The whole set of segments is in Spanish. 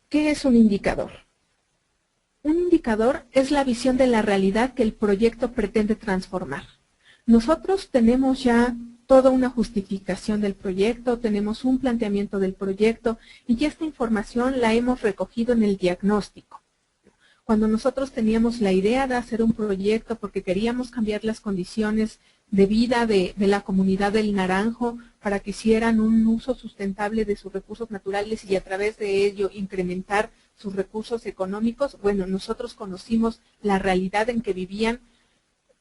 ¿Qué es un indicador? Un indicador es la visión de la realidad que el proyecto pretende transformar. Nosotros tenemos ya toda una justificación del proyecto, tenemos un planteamiento del proyecto y esta información la hemos recogido en el diagnóstico. Cuando nosotros teníamos la idea de hacer un proyecto porque queríamos cambiar las condiciones de vida de la comunidad del Naranjo para que hicieran un uso sustentable de sus recursos naturales y a través de ello incrementar sus recursos económicos, bueno, nosotros conocimos la realidad en que vivían,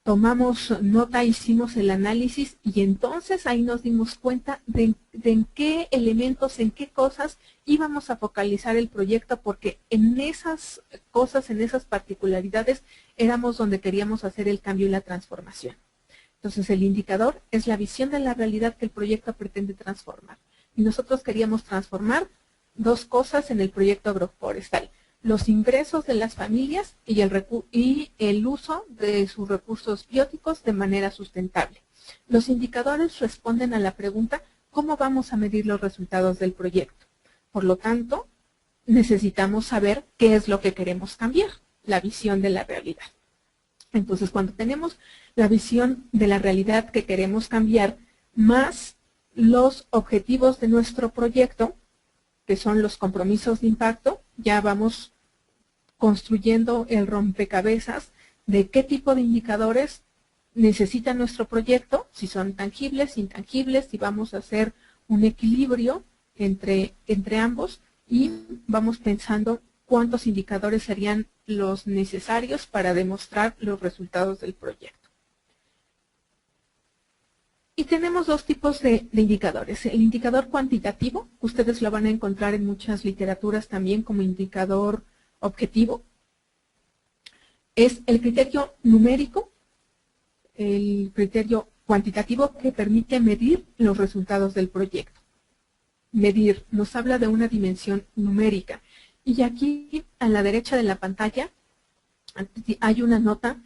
tomamos nota, hicimos el análisis y entonces ahí nos dimos cuenta de en qué elementos, en qué cosas íbamos a focalizar el proyecto, porque en esas cosas, en esas particularidades, éramos donde queríamos hacer el cambio y la transformación. Entonces el indicador es la visión de la realidad que el proyecto pretende transformar. Y nosotros queríamos transformar dos cosas en el proyecto agroforestal: los ingresos de las familias y el uso de sus recursos bióticos de manera sustentable. Los indicadores responden a la pregunta: ¿cómo vamos a medir los resultados del proyecto? Por lo tanto, necesitamos saber qué es lo que queremos cambiar, la visión de la realidad. Entonces, cuando tenemos la visión de la realidad que queremos cambiar, más los objetivos de nuestro proyecto, que son los compromisos de impacto, ya vamos construyendo el rompecabezas de qué tipo de indicadores necesita nuestro proyecto, si son tangibles, intangibles, si vamos a hacer un equilibrio entre ambos, y vamos pensando cuántos indicadores serían los necesarios para demostrar los resultados del proyecto. Y tenemos dos tipos de indicadores. El indicador cuantitativo, ustedes lo van a encontrar en muchas literaturas también como indicador objetivo. Es el criterio numérico, el criterio cuantitativo que permite medir los resultados del proyecto. Medir nos habla de una dimensión numérica. Y aquí a la derecha de la pantalla hay una nota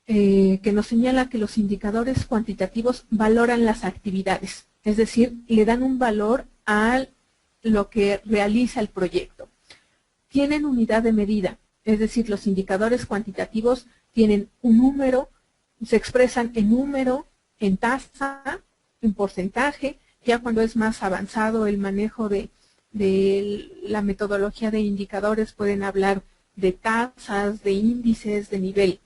que nos señala que los indicadores cuantitativos valoran las actividades, es decir, le dan un valor a lo que realiza el proyecto. Tienen unidad de medida, es decir, los indicadores cuantitativos tienen un número, se expresan en número, en tasa, en porcentaje. Ya cuando es más avanzado el manejo de la metodología de indicadores, pueden hablar de tasas, de índices, de nivel.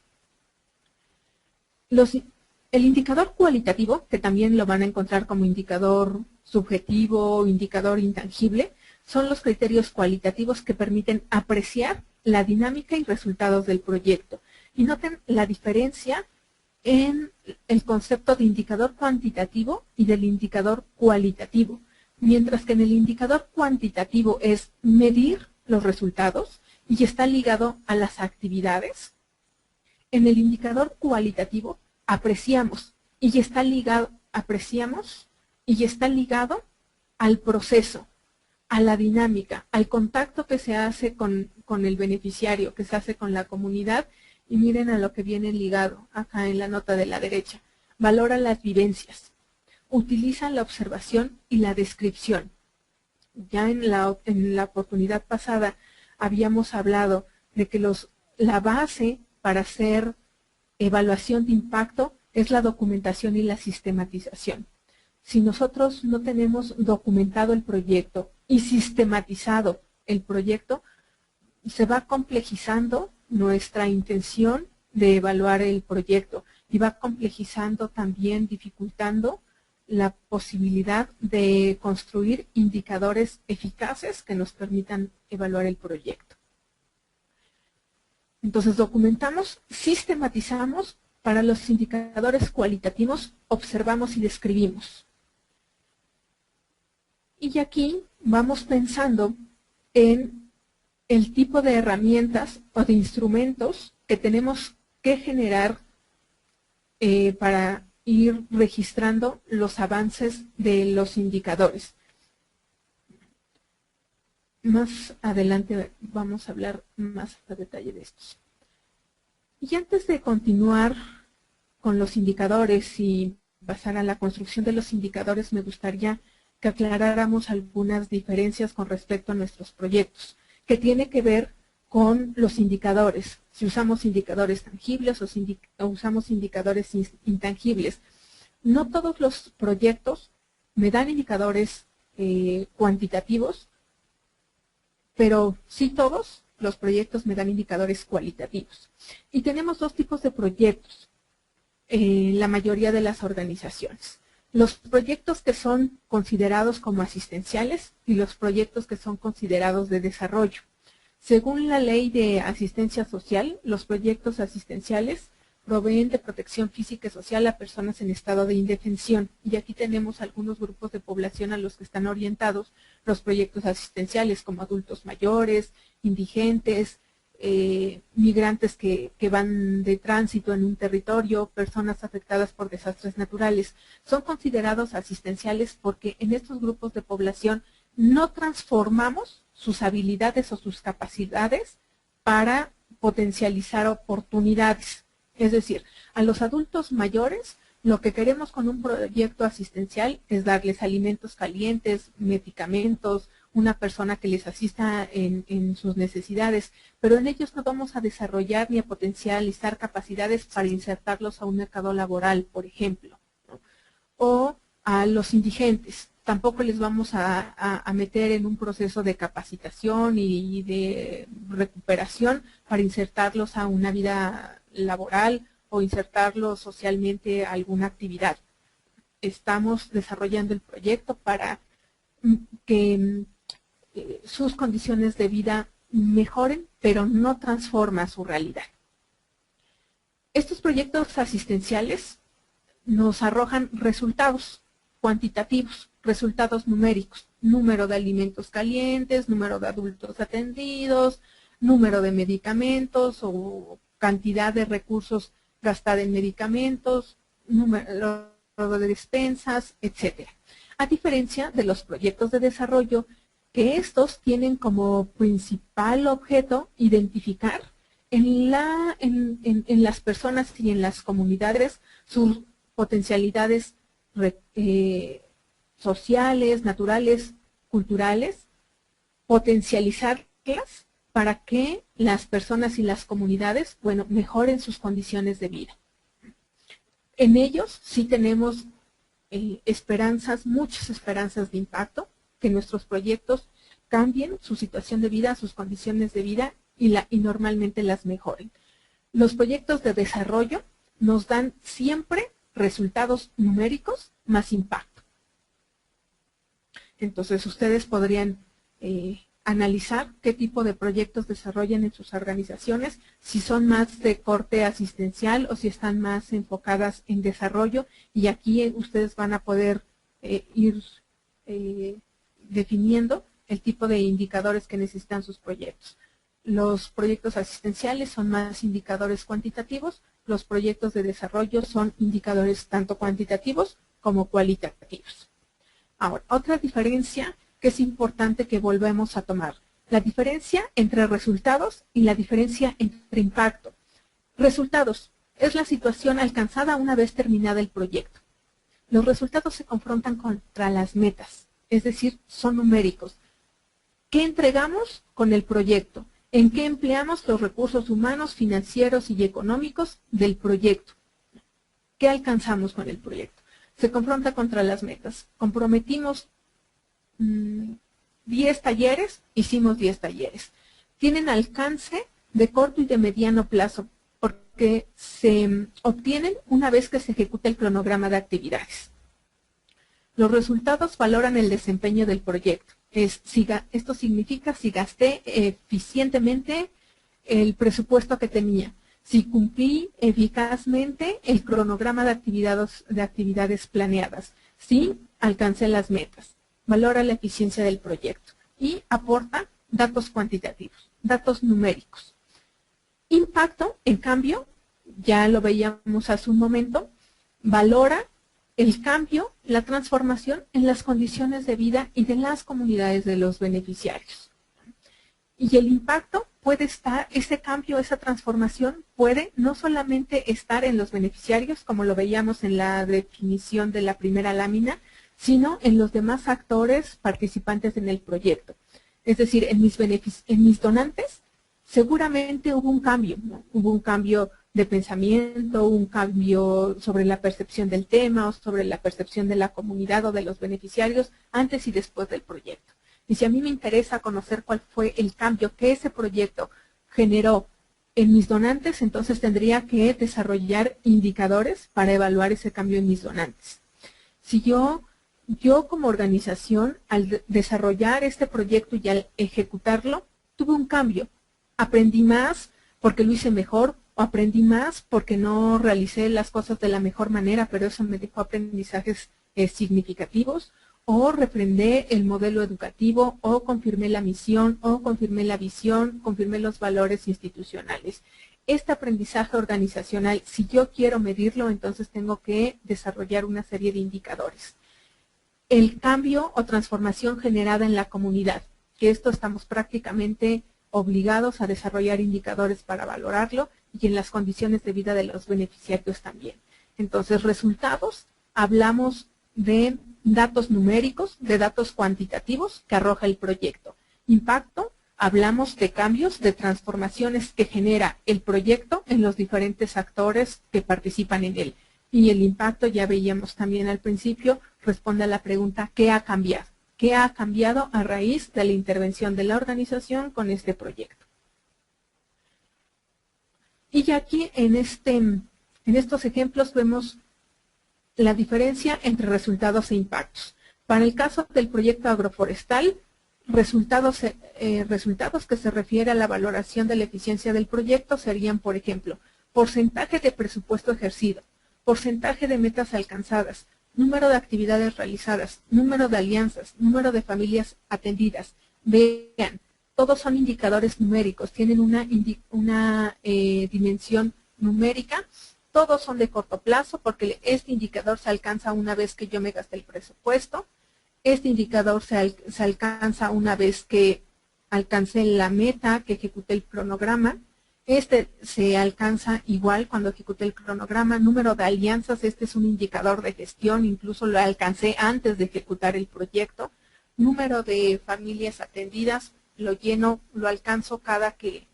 El indicador cualitativo, que también lo van a encontrar como indicador subjetivo, indicador intangible, son los criterios cualitativos que permiten apreciar la dinámica y resultados del proyecto. Y noten la diferencia en el concepto de indicador cuantitativo y del indicador cualitativo. Mientras que en el indicador cuantitativo es medir los resultados y está ligado a las actividades, en el indicador cualitativo apreciamos y está ligado al proceso, a la dinámica, al contacto que se hace con el beneficiario, que se hace con la comunidad. Y miren a lo que viene ligado acá en la nota de la derecha. Valora las vivencias, utiliza la observación y la descripción. Ya en la oportunidad pasada habíamos hablado de que la base para hacer evaluación de impacto es la documentación y la sistematización. Si nosotros no tenemos documentado el proyecto y sistematizado el proyecto, se va complejizando nuestra intención de evaluar el proyecto y va complejizando también, dificultando la posibilidad de construir indicadores eficaces que nos permitan evaluar el proyecto. Entonces documentamos, sistematizamos. Para los indicadores cualitativos observamos y describimos. Y aquí vamos pensando en el tipo de herramientas o de instrumentos que tenemos que generar para ir registrando los avances de los indicadores. Más adelante vamos a hablar más a detalle de estos. Y antes de continuar con los indicadores y pasar a la construcción de los indicadores, me gustaría que aclaráramos algunas diferencias con respecto a nuestros proyectos. que tiene que ver con los indicadores, si usamos indicadores tangibles o usamos indicadores intangibles. No todos los proyectos me dan indicadores cuantitativos, pero sí todos los proyectos me dan indicadores cualitativos. Y tenemos dos tipos de proyectos en la mayoría de las organizaciones. Los proyectos que son considerados como asistenciales y los proyectos que son considerados de desarrollo. Según la ley de asistencia social, los proyectos asistenciales proveen de protección física y social a personas en estado de indefensión. Y aquí tenemos algunos grupos de población a los que están orientados los proyectos asistenciales, como adultos mayores, indigentes, migrantes que van de tránsito en un territorio, personas afectadas por desastres naturales. Son considerados asistenciales porque en estos grupos de población no transformamos sus habilidades o sus capacidades para potencializar oportunidades. Es decir, a los adultos mayores lo que queremos con un proyecto asistencial es darles alimentos calientes, medicamentos, una persona que les asista en sus necesidades, pero en ellos no vamos a desarrollar ni a potencializar capacidades para insertarlos a un mercado laboral, por ejemplo, ¿no? O a los indigentes, tampoco les vamos a meter en un proceso de capacitación y de recuperación para insertarlos a una vida laboral o insertarlos socialmente a alguna actividad. Estamos desarrollando el proyecto para que sus condiciones de vida mejoren, pero no transforma su realidad. Estos proyectos asistenciales nos arrojan resultados cuantitativos, resultados numéricos, número de alimentos calientes, número de adultos atendidos, número de medicamentos o cantidad de recursos gastada en medicamentos, número de despensas, etc. A diferencia de los proyectos de desarrollo, que estos tienen como principal objeto identificar en las personas y en las comunidades sus potencialidades sociales, naturales, culturales, potencializarlas para que las personas y las comunidades, bueno, mejoren sus condiciones de vida. En ellos sí tenemos esperanzas, muchas esperanzas de impacto, que nuestros proyectos cambien su situación de vida, sus condiciones de vida y normalmente las mejoren. Los proyectos de desarrollo nos dan siempre resultados numéricos más impacto. Entonces ustedes podrían analizar qué tipo de proyectos desarrollan en sus organizaciones, si son más de corte asistencial o si están más enfocadas en desarrollo, y aquí ustedes van a poder ir definiendo el tipo de indicadores que necesitan sus proyectos. Los proyectos asistenciales son más indicadores cuantitativos, los proyectos de desarrollo son indicadores tanto cuantitativos como cualitativos. Ahora, otra diferencia que es importante que volvemos a tomar, la diferencia entre resultados y la diferencia entre impacto. Resultados es la situación alcanzada una vez terminada el proyecto. Los resultados se confrontan contra las metas, es decir, son numéricos. ¿Qué entregamos con el proyecto? ¿En qué empleamos los recursos humanos, financieros y económicos del proyecto? ¿Qué alcanzamos con el proyecto? Se confronta contra las metas. Comprometimos 10 talleres, hicimos 10 talleres. Tienen alcance de corto y de mediano plazo porque se obtienen una vez que se ejecuta el cronograma de actividades. Los resultados valoran el desempeño del proyecto. Esto significa si gasté eficientemente el presupuesto que tenía, si cumplí eficazmente el cronograma de actividades planeadas, si alcancé las metas. Valora la eficiencia del proyecto y aporta datos cuantitativos, datos numéricos. Impacto, en cambio, ya lo veíamos hace un momento, valora el cambio, la transformación en las condiciones de vida y de las comunidades de los beneficiarios. Y el impacto puede estar, ese cambio, esa transformación puede no solamente estar en los beneficiarios, como lo veíamos en la definición de la primera lámina, sino en los demás actores participantes en el proyecto. Es decir, en mis donantes seguramente hubo un cambio, ¿no? Hubo un cambio de pensamiento, un cambio sobre la percepción del tema o sobre la percepción de la comunidad o de los beneficiarios antes y después del proyecto. Y si a mí me interesa conocer cuál fue el cambio que ese proyecto generó en mis donantes, entonces tendría que desarrollar indicadores para evaluar ese cambio en mis donantes. Si yo como organización, al desarrollar este proyecto y al ejecutarlo, tuve un cambio. Aprendí más porque lo hice mejor, o aprendí más porque no realicé las cosas de la mejor manera, pero eso me dejó aprendizajes significativos, o refrendé el modelo educativo, o confirmé la misión, o confirmé la visión, confirmé los valores institucionales. Este aprendizaje organizacional, si yo quiero medirlo, entonces tengo que desarrollar una serie de indicadores. El cambio o transformación generada en la comunidad, que esto estamos prácticamente obligados a desarrollar indicadores para valorarlo, y en las condiciones de vida de los beneficiarios también. Entonces, resultados, hablamos de datos numéricos, de datos cuantitativos que arroja el proyecto. Impacto, hablamos de cambios, de transformaciones que genera el proyecto en los diferentes actores que participan en él. Y el impacto, ya veíamos también al principio, responde a la pregunta ¿qué ha cambiado? ¿Qué ha cambiado a raíz de la intervención de la organización con este proyecto? Y ya aquí en estos ejemplos vemos la diferencia entre resultados e impactos. Para el caso del proyecto agroforestal, resultados que se refiere a la valoración de la eficiencia del proyecto serían, por ejemplo, porcentaje de presupuesto ejercido, porcentaje de metas alcanzadas, número de actividades realizadas, número de alianzas, número de familias atendidas. Vean, todos son indicadores numéricos, tienen una dimensión numérica, todos son de corto plazo porque este indicador se alcanza una vez que yo me gasté el presupuesto, este indicador se alcanza una vez que alcancé la meta, que ejecuté el cronograma, este se alcanza igual cuando ejecuté el cronograma, número de alianzas, este es un indicador de gestión, incluso lo alcancé antes de ejecutar el proyecto, número de familias atendidas, lo lleno, lo alcanzo cada que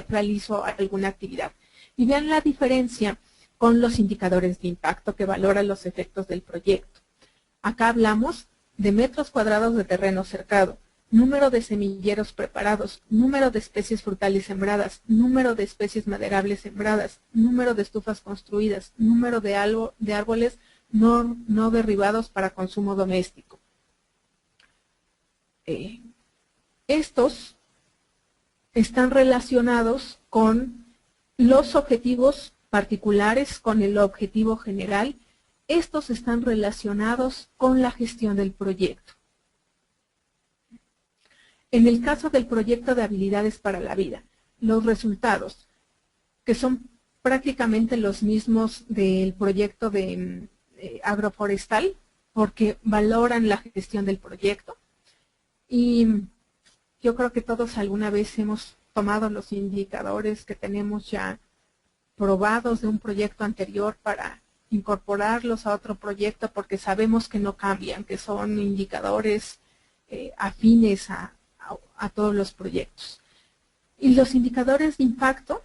realizo alguna actividad. Y vean la diferencia con los indicadores de impacto que valoran los efectos del proyecto. Acá hablamos de metros cuadrados de terreno cercado, número de semilleros preparados, número de especies frutales sembradas, número de especies maderables sembradas, número de estufas construidas, número de árboles no derribados para consumo doméstico. Estos están relacionados con los objetivos particulares, con el objetivo general. Estos están relacionados con la gestión del proyecto. En el caso del proyecto de habilidades para la vida, los resultados, que son prácticamente los mismos del proyecto de agroforestal, porque valoran la gestión del proyecto. Y yo creo que todos alguna vez hemos tomado los indicadores que tenemos ya probados de un proyecto anterior para incorporarlos a otro proyecto porque sabemos que no cambian, que son indicadores afines a todos los proyectos. Y los indicadores de impacto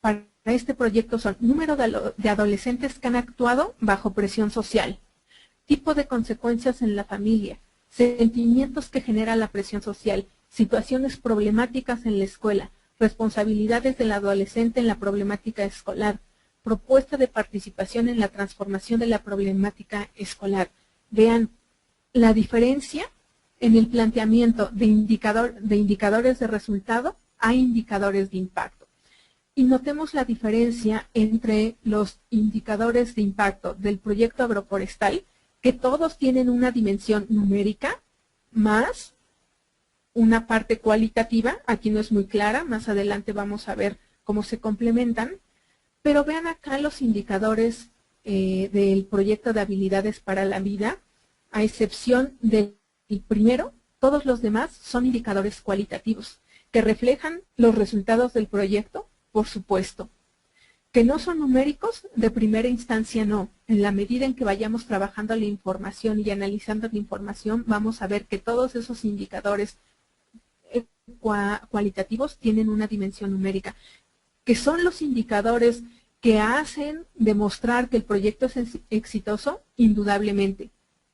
para este proyecto son número de adolescentes que han actuado bajo presión social, tipo de consecuencias en la familia, sentimientos que genera la presión social, situaciones problemáticas en la escuela, responsabilidades del adolescente en la problemática escolar, propuesta de participación en la transformación de la problemática escolar. Vean la diferencia en el planteamiento de indicadores de resultado a indicadores de impacto. Y notemos la diferencia entre los indicadores de impacto del proyecto agroforestal, que todos tienen una dimensión numérica más una parte cualitativa. Aquí no es muy clara, más adelante vamos a ver cómo se complementan, pero vean acá los indicadores del proyecto de habilidades para la vida, a excepción del primero, todos los demás son indicadores cualitativos que reflejan los resultados del proyecto, por supuesto. Que no son numéricos, de primera instancia no. En la medida en que vayamos trabajando la información y analizando la información, vamos a ver que todos esos indicadores cualitativos tienen una dimensión numérica, que son los indicadores que hacen demostrar que el proyecto es exitoso, indudablemente.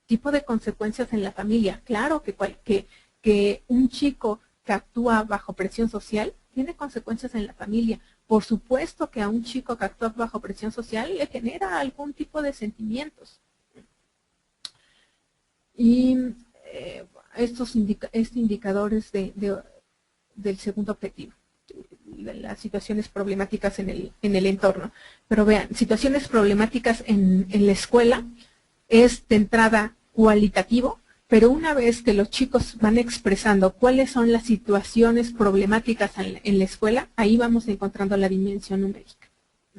Tipo de consecuencias en la familia. Claro que un chico que actúa bajo presión social tiene consecuencias en la familia. Por supuesto que a un chico que actúa bajo presión social le genera algún tipo de sentimientos. Y estos indicadores del segundo objetivo, de las situaciones problemáticas en el entorno. Pero vean, situaciones problemáticas en la escuela es de entrada cualitativo, pero una vez que los chicos van expresando cuáles son las situaciones problemáticas en la escuela, ahí vamos encontrando la dimensión numérica.